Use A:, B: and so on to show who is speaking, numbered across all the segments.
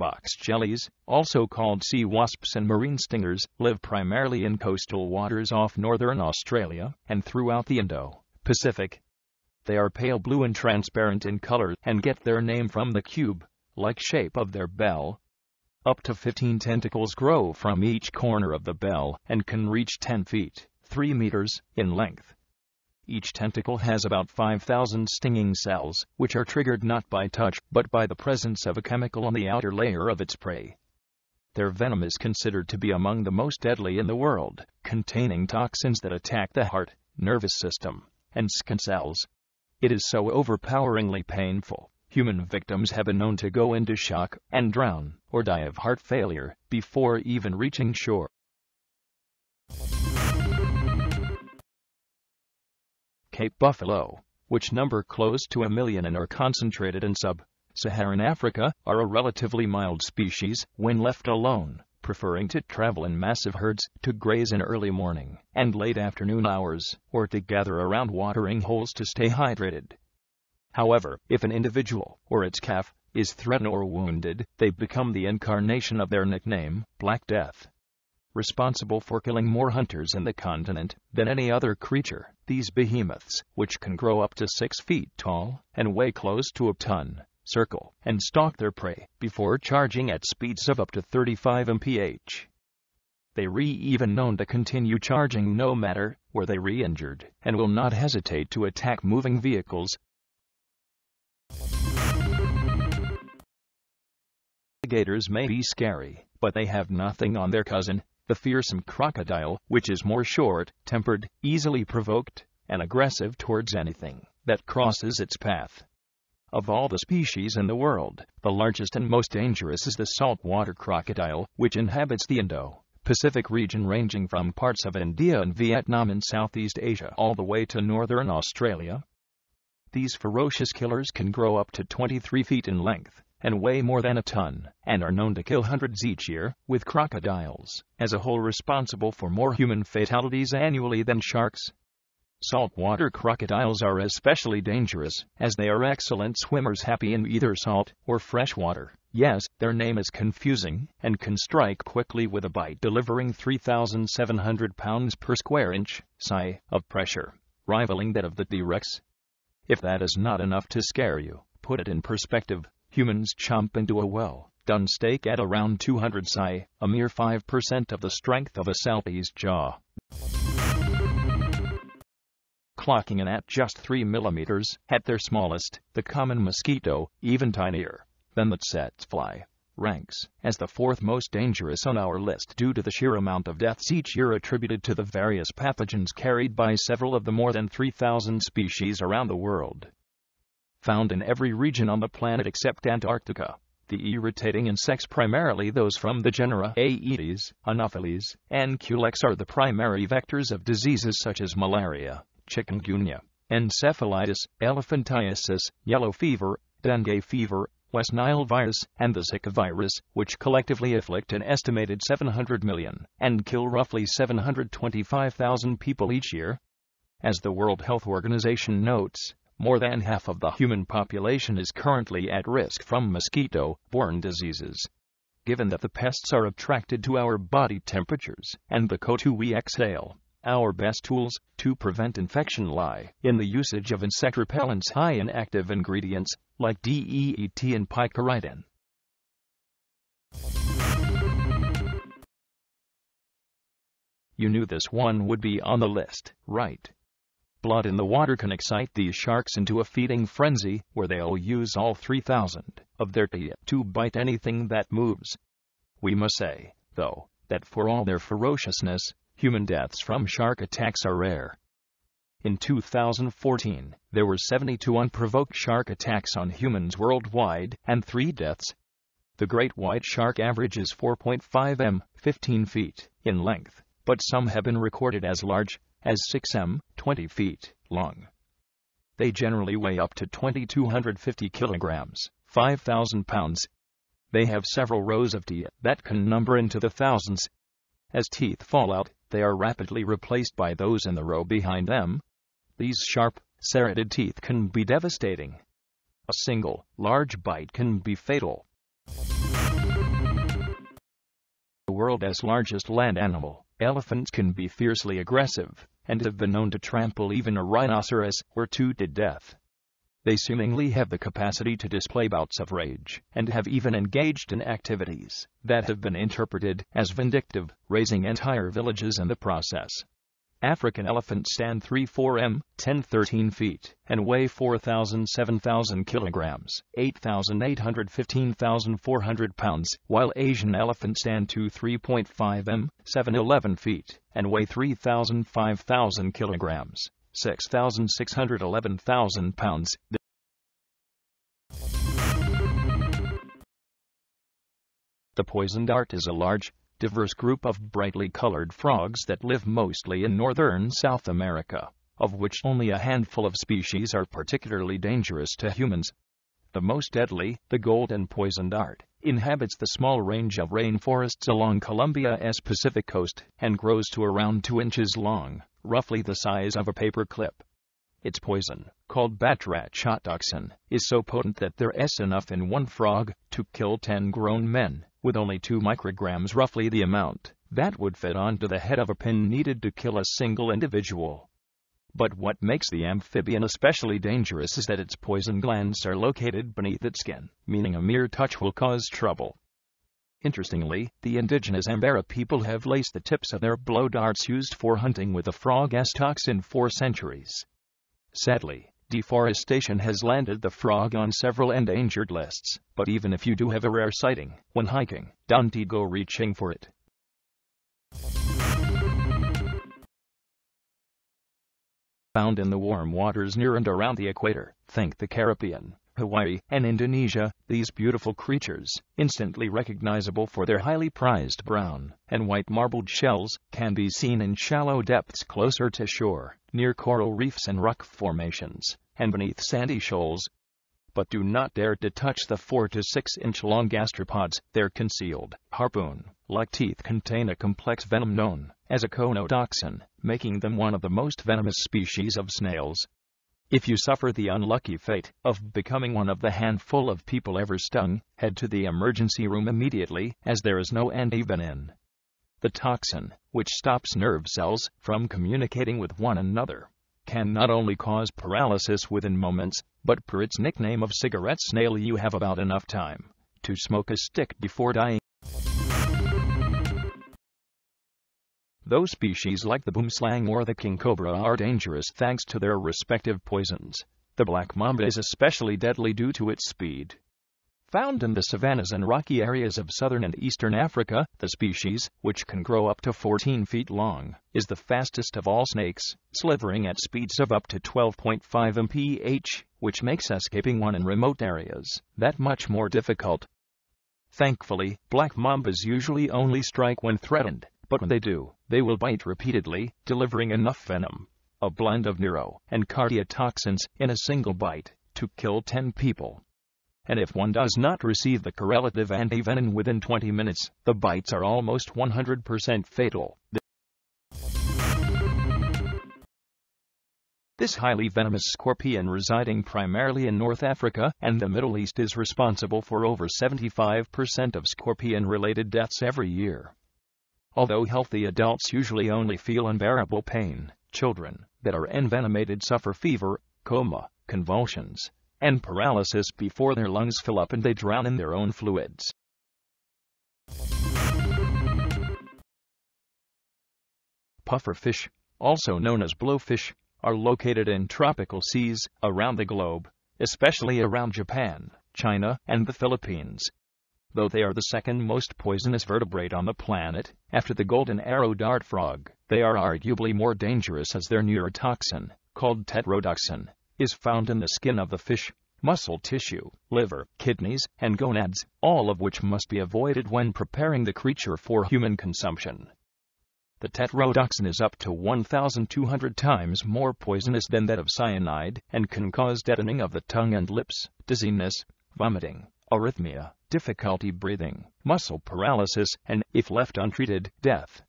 A: box jellies, also called sea wasps and marine stingers, live primarily in coastal waters off northern Australia and throughout the Indo-Pacific. They are pale blue and transparent in color and get their name from the cube-like shape of their bell. Up to 15 tentacles grow from each corner of the bell and can reach 10 feet, 3 meters, in length. Each tentacle has about 5,000 stinging cells, which are triggered not by touch but by the presence of a chemical on the outer layer of its prey. Their venom is considered to be among the most deadly in the world, containing toxins that attack the heart, nervous system, and skin cells. It is so overpoweringly painful, human victims have been known to go into shock and drown or die of heart failure before even reaching shore. Cape buffalo, which number close to 1 million and are concentrated in sub-Saharan Africa, are a relatively mild species when left alone, preferring to travel in massive herds to graze in early morning and late afternoon hours, or to gather around watering holes to stay hydrated. However, if an individual or its calf is threatened or wounded, they become the incarnation of their nickname, Black Death. Responsible for killing more hunters in the continent than any other creature, these behemoths, which can grow up to 6 feet tall and weigh close to a ton, circle and stalk their prey before charging at speeds of up to 35 mph. They are even known to continue charging no matter where they re-injured, and will not hesitate to attack moving vehicles. Alligators may be scary, but they have nothing on their cousin, the fearsome crocodile, which is more short-tempered, easily provoked, and aggressive towards anything that crosses its path. Of all the species in the world, the largest and most dangerous is the saltwater crocodile, which inhabits the Indo-Pacific region ranging from parts of India and Vietnam in Southeast Asia all the way to northern Australia. These ferocious killers can grow up to 23 feet in length and weigh more than a ton, and are known to kill hundreds each year, with crocodiles as a whole responsible for more human fatalities annually than sharks. Saltwater crocodiles are especially dangerous, as they are excellent swimmers happy in either salt or fresh water. Yes, their name is confusing, and can strike quickly with a bite, delivering 3,700 pounds per square inch of pressure, rivaling that of the T-Rex. If that is not enough to scare you, put it in perspective. Humans chomp into a well-done steak at around 200 psi, a mere 5% of the strength of a Southeast jaw. Clocking in at just 3 millimeters at their smallest, the common mosquito, even tinier than the tsetse fly, ranks as the 4th most dangerous on our list due to the sheer amount of deaths each year attributed to the various pathogens carried by several of the more than 3,000 species around the world. Found in every region on the planet except Antarctica, the irritating insects, primarily those from the genera Aedes, Anopheles, and Culex, are the primary vectors of diseases such as malaria, chikungunya, encephalitis, elephantiasis, yellow fever, dengue fever, West Nile virus, and the Zika virus, which collectively afflict an estimated 700 million and kill roughly 725,000 people each year. As the World Health Organization notes, more than half of the human population is currently at risk from mosquito-borne diseases. Given that the pests are attracted to our body temperatures and the CO2 we exhale, our best tools to prevent infection lie in the usage of insect repellents high in active ingredients like DEET and picaridin. You knew this one would be on the list, right? Blood in the water can excite these sharks into a feeding frenzy where they'll use all 3,000 of their teeth to bite anything that moves. We must say, though, that for all their ferociousness, human deaths from shark attacks are rare. In 2014, there were 72 unprovoked shark attacks on humans worldwide and 3 deaths. The great white shark averages 4.5 m, 15 feet, in length, but some have been recorded as large as 6 m, 20 feet, long. They generally weigh up to 2,250 kilograms, 5,000 pounds. They have several rows of teeth that can number into the thousands. As teeth fall out, they are rapidly replaced by those in the row behind them. These sharp, serrated teeth can be devastating. A single, large bite can be fatal. world's largest land animal, elephants can be fiercely aggressive, and have been known to trample even a rhinoceros or two to death. They seemingly have the capacity to display bouts of rage, and have even engaged in activities that have been interpreted as vindictive, raising entire villages in the process. African elephants stand 3-4 m, 10-13 feet, and weigh 4,000-7,000 kilograms, 8,800 15,400 pounds, while Asian elephants stand 3.5 m, 7-11 feet, and weigh 3,000-5,000 kilograms, 6,611,000 pounds. The poison dart is a large, diverse group of brightly colored frogs that live mostly in northern South America, of which only a handful of species are particularly dangerous to humans. The most deadly, the golden poison dart, inhabits the small range of rainforests along Colombia's Pacific coast and grows to around 2 inches long, roughly the size of a paper clip. Its poison, called batrachotoxin, is so potent that there's enough in one frog to kill 10 grown men, with only 2 micrograms, roughly the amount that would fit onto the head of a pin needed to kill a single individual. But what makes the amphibian especially dangerous is that its poison glands are located beneath its skin, meaning a mere touch will cause trouble. Interestingly, the indigenous MAMBA people have laced the tips of their blow darts used for hunting with the frog's toxin for centuries. Sadly, deforestation has landed the frog on several endangered lists, but even if you do have a rare sighting when hiking, don't go reaching for it. Found in the warm waters near and around the equator, think the Caribbean, Hawaii, and Indonesia, these beautiful creatures, instantly recognizable for their highly prized brown and white marbled shells, can be seen in shallow depths closer to shore, near coral reefs and rock formations, and beneath sandy shoals. But do not dare to touch the 4 to 6 inch long gastropods. Their concealed, harpoon-like teeth contain a complex venom known as a conotoxin, making them one of the most venomous species of snails. If you suffer the unlucky fate of becoming one of the handful of people ever stung, head to the emergency room immediately, as there is no antivenin. The toxin, which stops nerve cells from communicating with one another, can not only cause paralysis within moments, but per its nickname of cigarette snail, you have about enough time to smoke a stick before dying. Those species like the boomslang or the king cobra are dangerous thanks to their respective poisons. The black mamba is especially deadly due to its speed. Found in the savannas and rocky areas of southern and eastern Africa, the species, which can grow up to 14 feet long, is the fastest of all snakes, slithering at speeds of up to 12.5 mph, which makes escaping one in remote areas that much more difficult. Thankfully, black mambas usually only strike when threatened, but when they do, they will bite repeatedly, delivering enough venom, a blend of neuro and cardiotoxins, in a single bite, to kill 10 people. And if one does not receive the correlative antivenin within 20 minutes, the bites are almost 100% fatal. This highly venomous scorpion, residing primarily in North Africa and the Middle East, is responsible for over 75% of scorpion-related deaths every year. Although healthy adults usually only feel unbearable pain, children that are envenomated suffer fever, coma, convulsions, and paralysis before their lungs fill up and they drown in their own fluids. Pufferfish, also known as blowfish, are located in tropical seas around the globe, especially around Japan, China, and the Philippines. Though they are the second most poisonous vertebrate on the planet, after the golden arrow dart frog, they are arguably more dangerous as their neurotoxin, called tetrodotoxin, is found in the skin of the fish, muscle tissue, liver, kidneys, and gonads, all of which must be avoided when preparing the creature for human consumption. The tetrodotoxin is up to 1,200 times more poisonous than that of cyanide and can cause deadening of the tongue and lips, dizziness, vomiting, arrhythmia, difficulty breathing, muscle paralysis, and, if left untreated, death.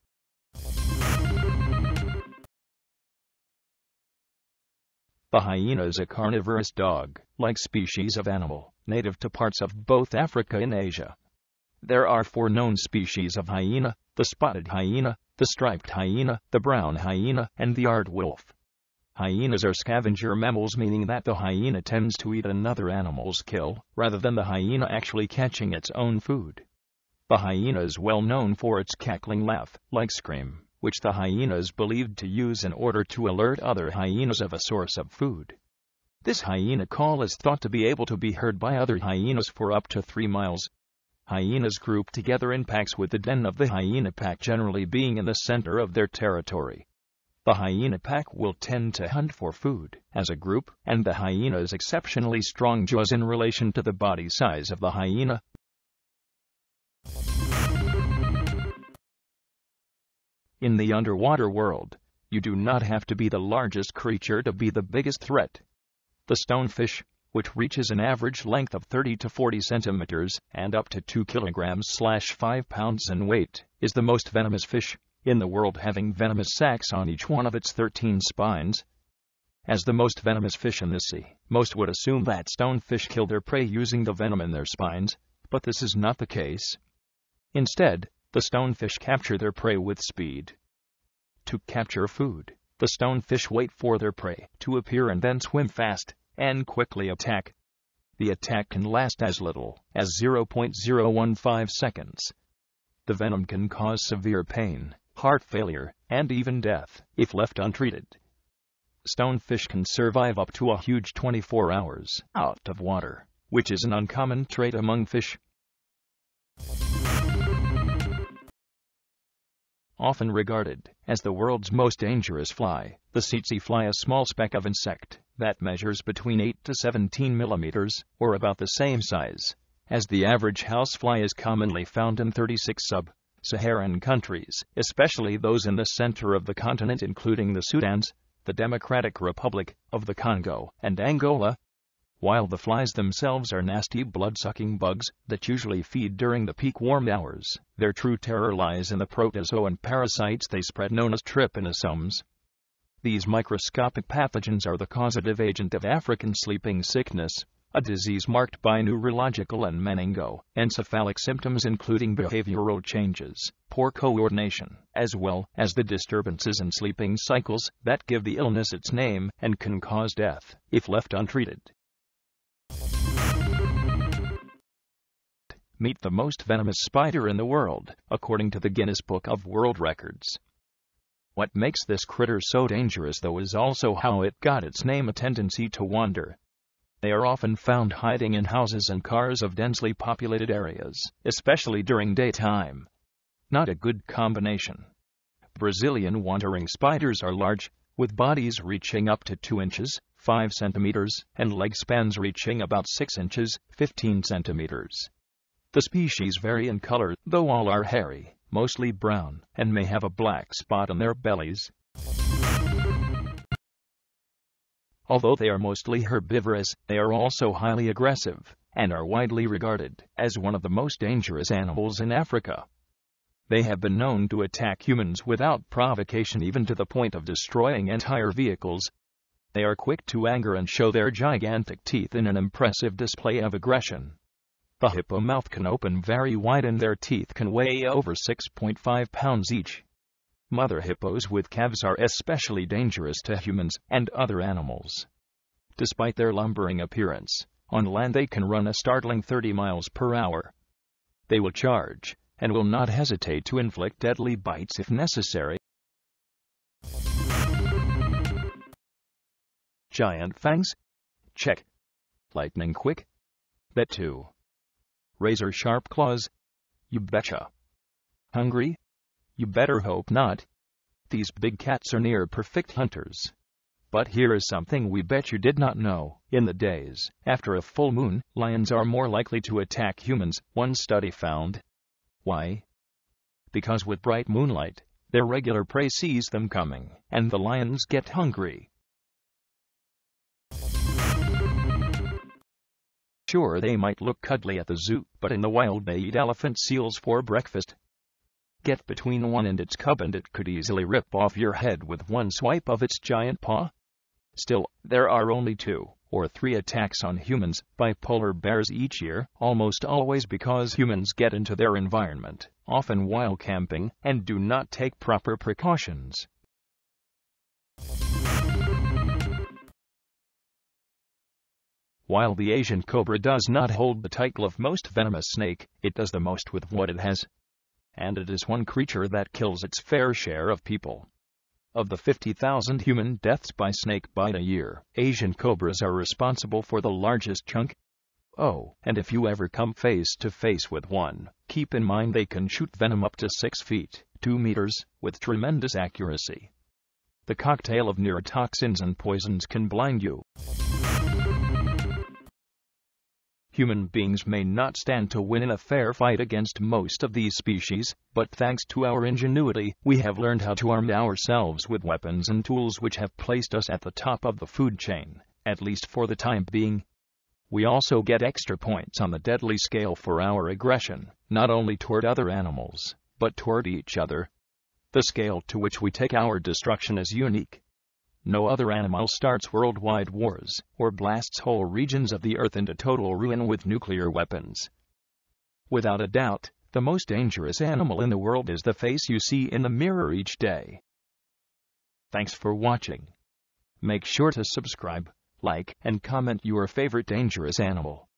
A: The hyena is a carnivorous dog-like species of animal, native to parts of both Africa and Asia. There are 4 known species of hyena, the spotted hyena, the striped hyena, the brown hyena, and the aardwolf. Hyenas are scavenger mammals, meaning that the hyena tends to eat another animal's kill, rather than the hyena actually catching its own food. The hyena is well known for its cackling laugh-like scream, which the hyena is believed to use in order to alert other hyenas of a source of food. This hyena call is thought to be able to be heard by other hyenas for up to 3 miles. Hyenas group together in packs, with the den of the hyena pack generally being in the center of their territory. The hyena pack will tend to hunt for food as a group, and the hyena's exceptionally strong jaws in relation to the body size of the hyena. In the underwater world, you do not have to be the largest creature to be the biggest threat. The stonefish, which reaches an average length of 30 to 40 centimeters and up to 2 kilograms/5 pounds in weight, is the most venomous fish in the world, having venomous sacs on each one of its 13 spines. As the most venomous fish in the sea, most would assume that stonefish kill their prey using the venom in their spines, but this is not the case. Instead, the stonefish capture their prey with speed. To capture food, the stonefish wait for their prey to appear and then swim fast and quickly attack. The attack can last as little as 0.015 seconds. The venom can cause severe pain, heart failure, and even death if left untreated. Stonefish can survive up to a huge 24 hours out of water, which is an uncommon trait among fish. Often regarded as the world's most dangerous fly, the tsetse fly, a small speck of insect that measures between 8 to 17 millimeters, or about the same size as the average housefly, is commonly found in 36 sub-Saharan countries, especially those in the center of the continent, including the Sudans, the Democratic Republic of the Congo, and Angola. While the flies themselves are nasty blood-sucking bugs that usually feed during the peak warm hours, their true terror lies in the protozoa and parasites they spread, known as trypanosomes. These microscopic pathogens are the causative agent of African sleeping sickness, a disease marked by neurological and meningoencephalic symptoms including behavioral changes, poor coordination, as well as the disturbances in sleeping cycles that give the illness its name and can cause death if left untreated. Meet the most venomous spider in the world, according to the Guinness Book of World Records. What makes this critter so dangerous, though, is also how it got its name: a tendency to wander. They are often found hiding in houses and cars of densely populated areas, especially during daytime. Not a good combination. Brazilian wandering spiders are large, with bodies reaching up to 2 inches, 5 centimeters, and leg spans reaching about 6 inches, 15 centimeters. The species vary in color, though all are hairy, mostly brown, and may have a black spot on their bellies. Although they are mostly herbivorous, they are also highly aggressive, and are widely regarded as one of the most dangerous animals in Africa. They have been known to attack humans without provocation, even to the point of destroying entire vehicles. They are quick to anger and show their gigantic teeth in an impressive display of aggression. The hippo mouth can open very wide and their teeth can weigh over 6.5 pounds each. Mother hippos with calves are especially dangerous to humans and other animals. Despite their lumbering appearance, on land they can run a startling 30 miles per hour. They will charge and will not hesitate to inflict deadly bites if necessary. Giant fangs? Check. Lightning quick? Bet too. Razor sharp claws? You betcha. Hungry? You better hope not. These big cats are near perfect hunters. But here is something we bet you did not know. In the days after a full moon, lions are more likely to attack humans, one study found. Why? Because with bright moonlight, their regular prey sees them coming, and the lions get hungry. Sure, they might look cuddly at the zoo, but in the wild they eat elephant seals for breakfast. Get between one and its cub and it could easily rip off your head with one swipe of its giant paw. Still, there are only 2 or 3 attacks on humans by polar bears each year, almost always because humans get into their environment, often while camping, and do not take proper precautions. While the Asian cobra does not hold the title of most venomous snake, it does the most with what it has. And it is one creature that kills its fair share of people. Of the 50,000 human deaths by snake bite a year, Asian cobras are responsible for the largest chunk. Oh, and if you ever come face to face with one, keep in mind they can shoot venom up to 6 feet, 2 meters, with tremendous accuracy. The cocktail of neurotoxins and poisons can blind you. Human beings may not stand to win in a fair fight against most of these species, but thanks to our ingenuity, we have learned how to arm ourselves with weapons and tools which have placed us at the top of the food chain, at least for the time being. We also get extra points on the deadly scale for our aggression, not only toward other animals, but toward each other. The scale to which we take our destruction is unique. No other animal starts worldwide wars, or blasts whole regions of the earth into total ruin with nuclear weapons. Without a doubt, the most dangerous animal in the world is the face you see in the mirror each day. Thanks for watching. Make sure to subscribe, like, and comment your favorite dangerous animal.